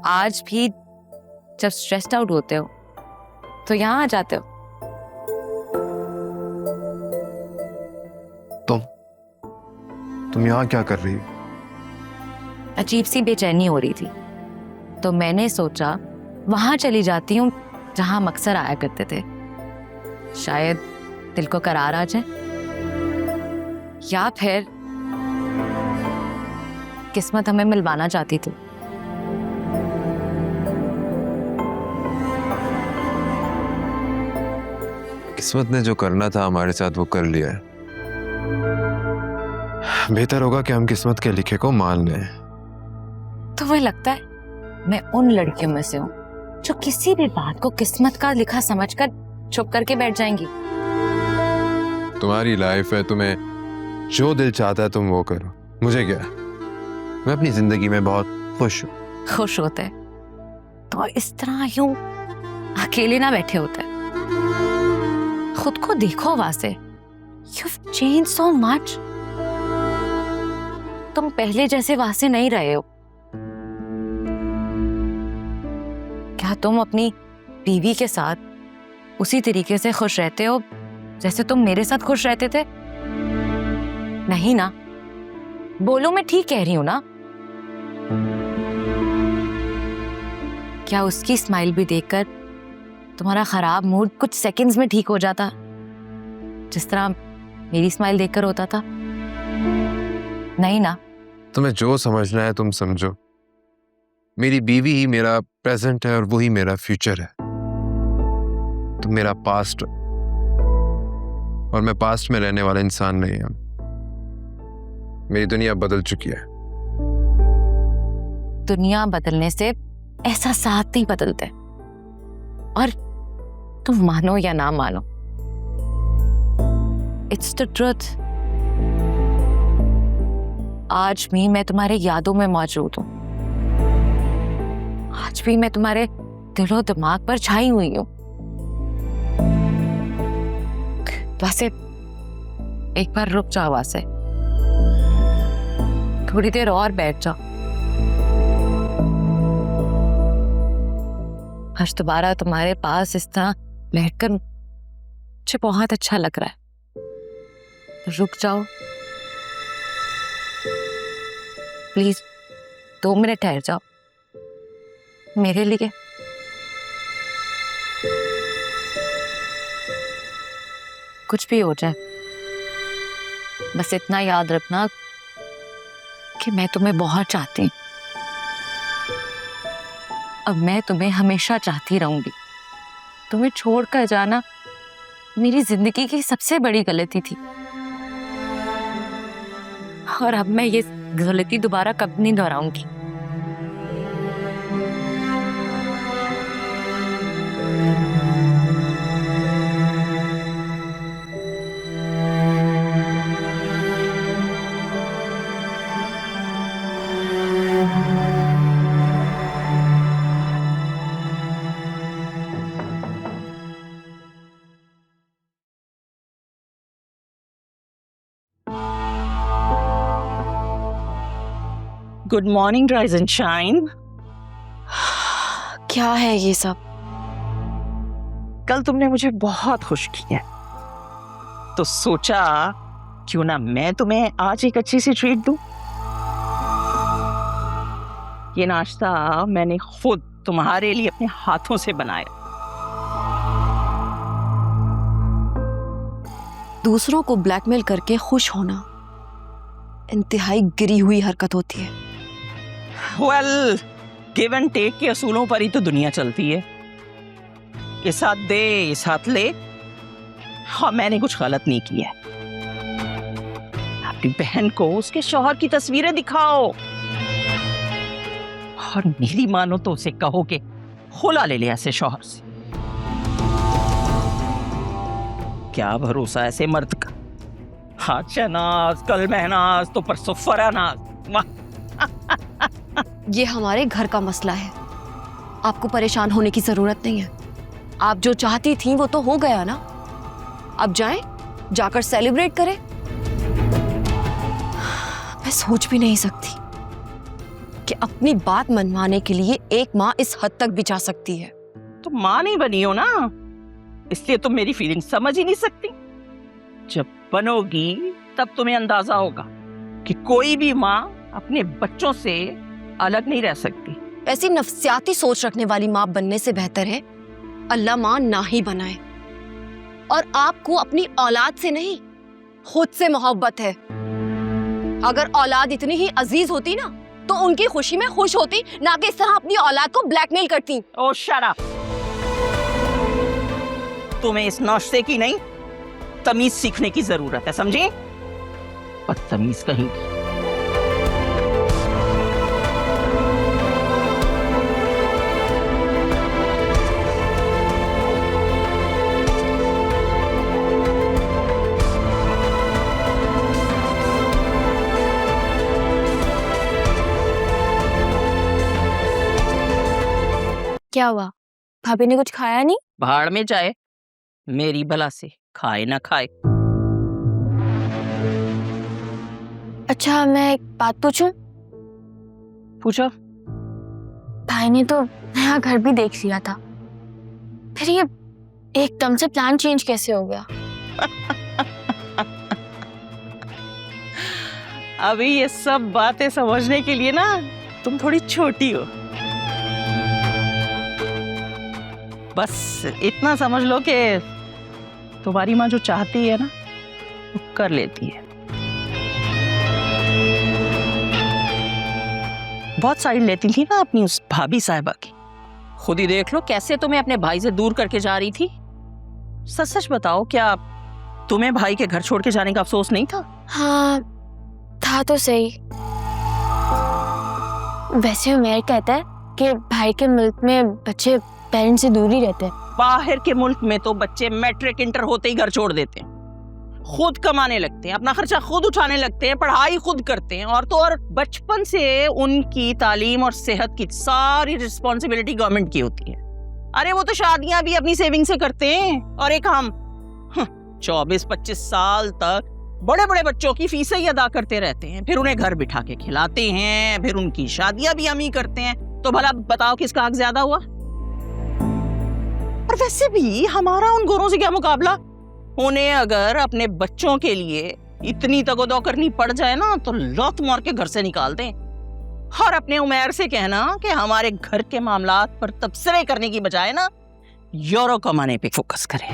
आज भी जब स्ट्रेस्ड आउट होते हो तो यहाँ आ जाते हो। तुम यहाँ क्या कर रही हो? अजीब सी बेचैनी हो रही थी तो मैंने सोचा वहां चली जाती हूँ जहां हम अक्सर आया करते थे। शायद दिल को करार आ जाए, या फिर किस्मत हमें मिलवाना चाहती थी। किस्मत ने जो करना था हमारे साथ वो कर लिया है। बेहतर होगा कि हम किस्मत के लिखे को मान लें। तुम्हें लगता है मैं उन लड़कियों में से हूँ जो किसी भी बात को किस्मत का लिखा समझकर चुप करके बैठ जाएंगी? तुम्हारी लाइफ है, तुम्हें जो दिल चाहता है तुम वो करो, मुझे क्या। मैं अपनी जिंदगी में बहुत खुश हूँ। खुश होते तो इस तरह यूं अकेले ना बैठे होते। खुद को देखो वासे, You've changed so much. तुम पहले जैसे वासे नहीं रहे हो। क्या तुम अपनी बीवी के साथ उसी तरीके से खुश रहते हो जैसे तुम मेरे साथ खुश रहते थे? नहीं ना? बोलो, मैं ठीक कह रही हूं ना? क्या उसकी स्माइल भी देखकर तुम्हारा खराब मूड कुछ सेकंड्स में ठीक हो जाता, जिस तरह मेरी स्माइल देखकर होता था? नहीं ना? तुम्हें जो समझना है तुम समझो। मेरी बीवी ही मेरा प्रेजेंट है और वही मेरा फ्यूचर है। तुम मेरा पास्ट और मैं पास्ट में रहने वाला इंसान नहीं हूं। मेरी दुनिया बदल चुकी है। दुनिया बदलने से एहसासात नहीं बदलते, और तुम मानो या ना मानो, इट्स द ट्रुथ। आज भी मैं तुम्हारे यादों में मौजूद हूं। आज भी मैं तुम्हारे दिलो दिमाग पर छाई हुई हूं। वैसे एक बार रुक जाओ वासे, थोड़ी देर और बैठ जाओ। आज दोबारा तुम्हारे पास इस तरह बैठकर मुझे बहुत अच्छा लग रहा है। तो रुक जाओ प्लीज, 2 मिनट ठहर जाओ मेरे लिए। कुछ भी हो जाए, बस इतना याद रखना कि मैं तुम्हें बहुत चाहती हूँ। अब मैं तुम्हें हमेशा चाहती रहूंगी। तुम्हें छोड़कर जाना मेरी जिंदगी की सबसे बड़ी गलती थी, और अब मैं ये गलती दोबारा कभी नहीं दोहराऊंगी। Good morning rise and shine. क्या है ये सब? कल तुमने मुझे बहुत खुश किया, तो सोचा क्यों ना मैं तुम्हें आज एक अच्छी सी ट्रीट दूं। ये नाश्ता मैंने खुद तुम्हारे लिए अपने हाथों से बनाया। दूसरों को ब्लैकमेल करके खुश होना इंतहाई गिरी हुई हरकत होती है। वेल, गिव एंड टेक के असूलों पर ही तो दुनिया चलती है। इस हाथ दे, इस हाथ ले। हाँ, मैंने कुछ गलत नहीं किया। अपनी बहन को उसके शौहर की तस्वीरें दिखाओ, और मेरी मानो तो उसे कहो कि खुला ले ले ऐसे शौहर से। क्या भरोसा ऐसे मर्द का। आज शहनाज, कल महनाज, तो परसों फरानाज। ये हमारे घर का मसला है, आपको परेशान होने की जरूरत नहीं है। आप जो चाहती थी वो तो हो गया ना, अब जाएं, जाकर सेलिब्रेट करें। मैं सोच भी नहीं सकती कि अपनी बात मनवाने के लिए एक माँ इस हद तक भी जा सकती है। तुम माँ नहीं बनी हो ना, इसलिए तुम मेरी फीलिंग समझ ही नहीं सकती। जब बनोगी तब तुम्हें अंदाजा होगा कि कोई भी माँ अपने बच्चों से अलग नहीं रह सकती। ऐसी नफसियाती सोच रखने वाली माँ बनने से बेहतर है अल्लाह माँ ना ही बनाए। और आपको अपनी औलाद से नहीं, खुद से मोहब्बत है। अगर औलाद इतनी ही अजीज होती ना तो उनकी खुशी में खुश होती, ना कि इस तरह अपनी औलाद को ब्लैकमेल करती। ओ शट अप। तुम्हें इस नौशे की नहीं, तमीज सीखने की जरूरत है, समझे? बदतमीज कहीं की। क्या हुआ? भाभी ने कुछ खाया नहीं? भाड़ में जाए मेरी भला से, खाए ना खाए। अच्छा, मैं एक बात पूछूं? पूछो। भाई ने तो नया घर भी देख लिया था, फिर ये एकदम से प्लान चेंज कैसे हो गया? अभी ये सब बातें समझने के लिए ना तुम थोड़ी छोटी हो। बस इतना समझ लो कि तुम्हारी माँ जो चाहती है ना वो कर लेती है। बहुत साइड लेती थी ना अपनी उस भाभी साहिबा की। खुद ही देख लो कैसे तुम्हें अपने भाई से दूर करके जा रही थी। सच सच बताओ, क्या तुम्हें भाई के घर छोड़ के जाने का अफसोस नहीं था? हाँ, था तो सही। वैसे उमर कहता है कि भाई के मुल्क में बच्चे पेरेंट्स से दूर ही रहते हैं। बाहर के मुल्क में तो बच्चे मैट्रिक इंटर होते ही घर छोड़ देते हैं, खुद कमाने लगते हैं, अपना खर्चा खुद उठाने लगते हैं, पढ़ाई खुद करते हैं। और तो और बचपन से उनकी तालीम और सेहत की सारी रिस्पॉन्सिबिलिटी गवर्नमेंट की होती है। अरे वो तो शादियां भी अपनी सेविंग से करते हैं, और एक हम 24-25 साल तक बड़े बड़े बच्चों की फीसें ही अदा करते रहते हैं, फिर उन्हें घर बिठा के खिलाते हैं, फिर उनकी शादियां भी हम ही करते हैं। तो भला बताओ किसका हक ज्यादा हुआ? और वैसे भी हमारा उन गोरों से क्या मुकाबला? उन्हें अगर अपने बच्चों के लिए इतनी तगोदो करनी पड़ जाए ना तो लौट मार के घर से निकाल दें। और अपने उमर से कहना कि हमारे घर के मामलात पर तबसरे करने की बजाय ना यूरो कमाने पे फोकस करें।